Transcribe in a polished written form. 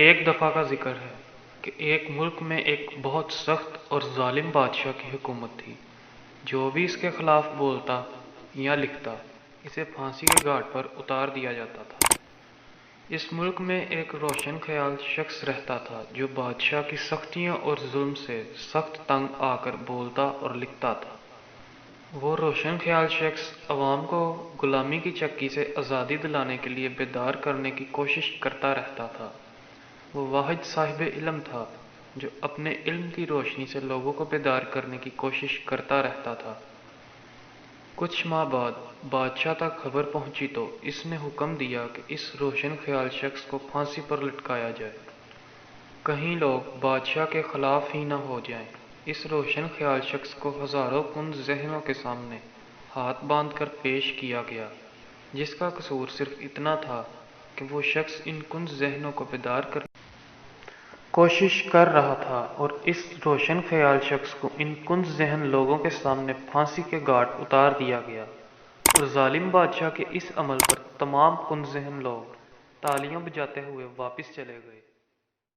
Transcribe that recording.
ایک دفعہ کا ذکر ہے کہ ایک ملک میں ایک بہت سخت اور ظالم بادشاہ کی حکومت تھی۔ جو بھی اس کے خلاف بولتا یا لکھتا اسے پھانسی کے گھاٹ پر اتار دیا جاتا تھا۔ اس ملک میں ایک روشن خیال شخص رہتا تھا جو بادشاہ کی سختیوں اور ظلم سے سخت تنگ آ کر بولتا اور لکھتا تھا۔ وہ روشن خیال شخص عوام کو غلامی کی چکی سے آزادی دلانے کے لیے بیدار کرنے کی کوشش کرتا رہتا تھا۔ وہ واحد صاحب علم تھا جو اپنے علم کی روشنی سے لوگوں کو بیدار کرنے کی کوشش کرتا رہتا تھا۔ کچھ ماہ بعد بادشاہ تک خبر پہنچی تو اس نے حکم دیا کہ اس روشن خیال شخص کو پھانسی پر لٹکایا جائے۔ کہیں لوگ بادشاہ کے خلاف ہی نہ ہو جائیں۔ اس روشن خیال شخص کو ہزاروں کند ذہنوں کے سامنے ہاتھ باندھ کر پیش کیا گیا، جس کا قصور صرف اتنا تھا کہ وہ شخص ان کند ذہنوں کو بیدار کرنے کی کوشش کر رہا تھا، اور اس روشن خیال شخص کو ان کند ذہن لوگوں کے سامنے پھانسی کے گھاٹ اتار دیا گیا، اور ظالم بادشاہ کے اس عمل پر تمام کند ذہن لوگ تالیاں بجاتے ہوئے واپس چلے گئے۔